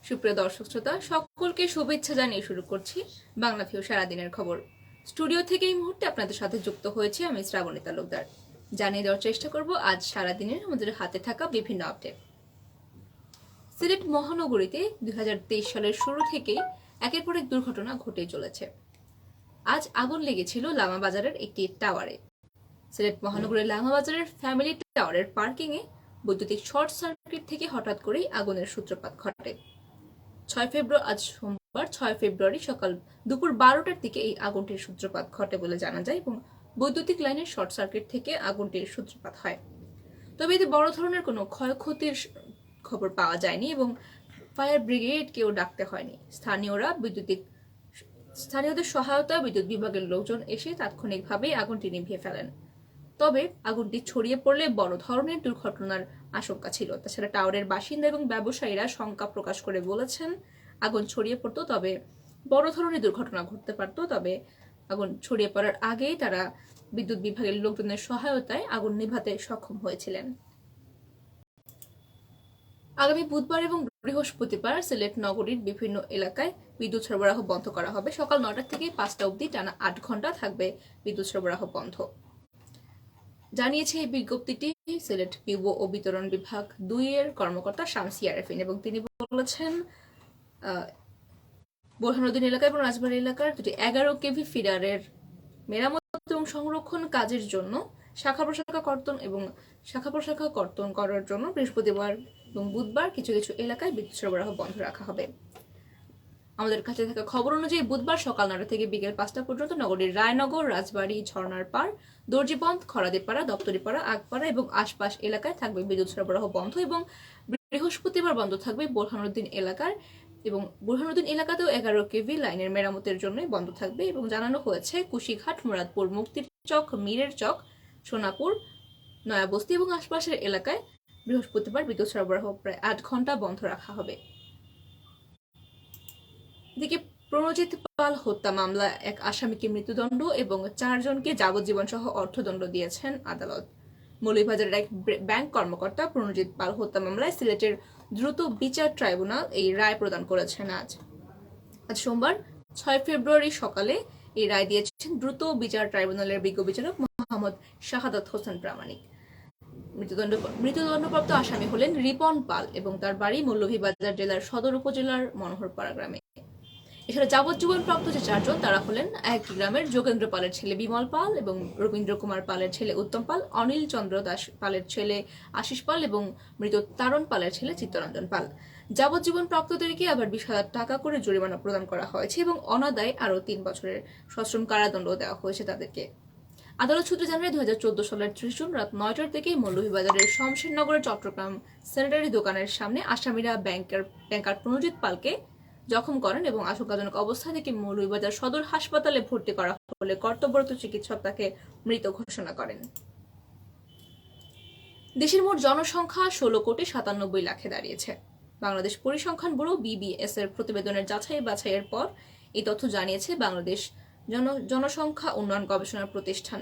সুপ্রিয় দর্শক শ্রোতা সকলকে শুভেচ্ছা জানিয়ে শুরু করছি বাংলাভিউ সারাদিনের খবর। স্টুডিও থেকে এই মুহূর্তে আপনাদের সাথে যুক্ত হয়েছে আমি শ্রাবণী তালুকদার। জানিয়ে দেওয়ার চেষ্টা করব আজ সারাদিনের আমাদের হাতে থাকা বিভিন্ন আপডেট। সিলেট মহানগরীতে 2023 সালের শুরু থেকেই একের পর এক দুর্ঘটনা ঘটেই চলেছে। আজ আগুন লেগেছিল লামা বাজারের একটি টাওয়ারে। সিলেট মহানগরের লামা বাজারের ফ্যামিলি টাওয়ারের পার্কিং এ বৈদ্যুতিক শর্ট সার্কিট থেকে হঠাৎ করেই আগুনের সূত্রপাত ঘটে। 6 ফেব্রুয়ারি সকাল দুপুর 12টার দিকে এই আগুনটির সূত্রপাত ঘটে বলে জানা যায় এবং বৈদ্যুতিক লাইনের শর্ট সার্কিট থেকে আগুনটির সূত্রপাত হয়। তবে এতে বড় ধরনের কোনো ক্ষয়ক্ষতির খবর পাওয়া যায়নি এবং ফায়ার ব্রিগেডকেও ডাকতে হয়নি। স্থানীয়দের সহায়তায় বিদ্যুৎ বিভাগের লোকজন এসে তাৎক্ষণিকভাবে আগুনটি নিভিয়ে ফেলেন। তবে আগুনটি ছড়িয়ে পড়লে বড় ধরনের দুর্ঘটনার আশঙ্কা ছিল। তাছাড়া টাওয়ারের বাসিন্দা এবং ব্যবসায়ীরা শঙ্কা প্রকাশ করে বলেছেন আগুন ছড়িয়ে পড়তো তবে বড় ধরনের দুর্ঘটনা ঘটতে পারত। তবে আগুন ছড়িয়ে পড়ার আগেই তারা বিদ্যুৎ বিভাগের লোকজনের সহায়তায় আগুন নিভাতে সক্ষম হয়েছিলেন। আগামী বুধবার এবং বৃহস্পতিবার সিলেট নগরীর বিভিন্ন এলাকায় বিদ্যুৎ সরবরাহ বন্ধ করা হবে। সকাল 9টা থেকে 5টা অবধি টানা 8 ঘন্টা থাকবে বিদ্যুৎ সরবরাহ বন্ধ। জানিয়েছে এই বিজ্ঞপ্তিটি সিলেট পিউব ও বিতরণ বিভাগ 2 এর কর্মকর্তা শামসী আরেফিন এবং তিনি বলেছেন বোরহানুদ্দিন এলাকা এবং রাজবাড়ী এলাকার দুটি 11 কেভি ফিডারের মেরামত এবং সংরক্ষণ কাজের জন্য শাখা প্রশাখা কর্তন করার জন্য বৃহস্পতিবার এবং বুধবার কিছু কিছু এলাকায় বিদ্যুৎ সরবরাহ বন্ধ রাখা হবে। আমাদের কাছে থাকা খবর অনুযায়ী বুধবার সকাল 9টা থেকে বিকেল 5টা পর্যন্ত নগরীর রায়নগর, রাজবাড়ী, ঝর্ণার পাড়, দর্জিবন্ধ, খরাদিপাড়া, দপ্তরিপাড়া, আগপাড়া এবং আশপাশ এলাকায় থাকবে বিদ্যুৎ সরবরাহ বন্ধ এবং বৃহস্পতিবার বন্ধ থাকবে বোরহানুদ্দিন এলাকার এবং বোরহানুদ্দিন এলাকাতেও 11 কেভি লাইনের মেরামতের জন্য বন্ধ থাকবে এবং জানানো হয়েছে কুশিঘাট, মুরাদপুর, মুক্তির চক, মীরের চক, সোনাপুর, নয়াবস্তি এবং আশপাশের এলাকায় বৃহস্পতিবার বিদ্যুৎ সরবরাহ প্রায় 8 ঘন্টা বন্ধ রাখা হবে। এদিকে প্রণজিৎ পাল হত্যা মামলা এক আসামিকে মৃত্যুদণ্ড এবং 4 জনকে যাবজ্জীবন সহ অর্থদণ্ড দিয়েছেন আদালত। মৌলভীবাজারের এক ব্যাংক কর্মকর্তা প্রণজিৎ পাল হত্যা মামলায় সিলেটের দ্রুত বিচার ট্রাইব্যুনাল এই রায় প্রদান করেছেন। আজ সোমবার 6 ফেব্রুয়ারি সকালে এই রায় দিয়েছেন দ্রুত বিচার ট্রাইব্যুনালের বিজ্ঞ বিচারক মোহাম্মদ শাহাদাত হোসেন প্রামাণিক। মৃত্যুদণ্ডপ্রাপ্ত আসামি হলেন রিপন পাল এবং তার বাড়ি মৌলভীবাজার জেলার সদর উপজেলার মনোহরপাড়া গ্রামে। এছাড়া যাবজ্জীবন প্রাপ্ত যে 4 জন তারা হলেন একই গ্রামের যোগেন্দ্র পালের ছেলে বিমল পাল এবং রবীন্দ্র কুমার পালের ছেলে উত্তম পাল, অনিল চন্দ্র দাস পালের ছেলে আশিস পাল এবং মৃত তারণ পালের ছেলে চিত্তরঞ্জন পাল। যাবজ্জীবন প্রাপ্তদেরকে আবার 20,000 টাকা করে জরিমানা প্রদান করা হয়েছে এবং অনাদায়ে আরও 3 বছরের সশ্রম কারাদণ্ড দেওয়া হয়েছে তাদেরকে। আদালত সূত্রে জানা যায় 2014 সালের 30 জুন রাত 9টার দিকে মৌলভীবাজারের শমশেরনগরের চট্টগ্রাম স্যানিটারি দোকানের সামনে আসামিরা ব্যাংকার প্রণজিৎ পালকে জখম করেন এবং আশঙ্কাজনক অবস্থা থেকে মৌলভীবাজার সদর হাসপাতালে ভর্তি করা হলে কর্তব্যরত চিকিৎসক তাকে মৃত ঘোষণা করেন। দেশের মোট জনসংখ্যা 16,97,00,000 দাঁড়িয়েছে। বাংলাদেশ পরিসংখ্যান ব্যুরো BBS এর প্রতিবেদনের যাচাই বাছাইয়ের পর এই তথ্য জানিয়েছে বাংলাদেশ জনসংখ্যা উন্নয়ন গবেষণা প্রতিষ্ঠান।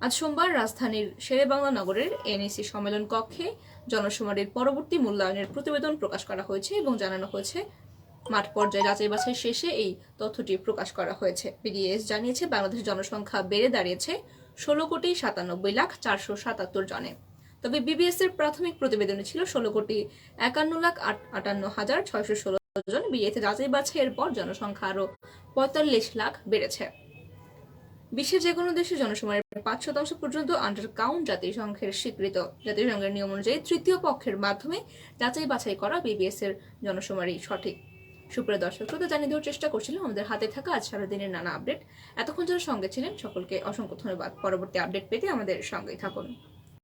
আজ সোমবার রাজধানীর শেরেবাংলা নগরের NEC সম্মেলন কক্ষে জনশুমারির পরবর্তী মূল্যায়নের প্রতিবেদন প্রকাশ করা হয়েছে এবং জানানো হয়েছে মাঠ পর্যায়ে যাচাই বাছাই শেষে এই তথ্যটি প্রকাশ করা হয়েছে। BDS জানিয়েছে বাংলাদেশের জনসংখ্যা বেড়ে দাঁড়িয়েছে 16,97,477 জনে। তবে BBS এর প্রাথমিক প্রতিবেদনে ছিল 16,51,58,616 জন। বিএতে যাচাই বাছাইয়ের পর জনসংখ্যা আরো 45 লাখ বেড়েছে। বিশ্বের যে কোনো দেশে জনশুমারির 5% পর্যন্ত আন্ডার কাউন্ট জাতিসংঘের স্বীকৃত জাতিসংঘের নিয়ম অনুযায়ী তৃতীয় পক্ষের মাধ্যমে যাচাই বাছাই করা BBS এর জনশুমারি সঠিক। সুপ্রিয় দর্শক শ্রোতা, জানিয়ে দেওয়ার চেষ্টা করছিলাম আমাদের হাতে থাকা আজ সারাদিনের নানা আপডেট। এতক্ষণ যারা সঙ্গে ছিলেন সকলকে অসংখ্য ধন্যবাদ। পরবর্তী আপডেট পেতে আমাদের সঙ্গেই থাকুন।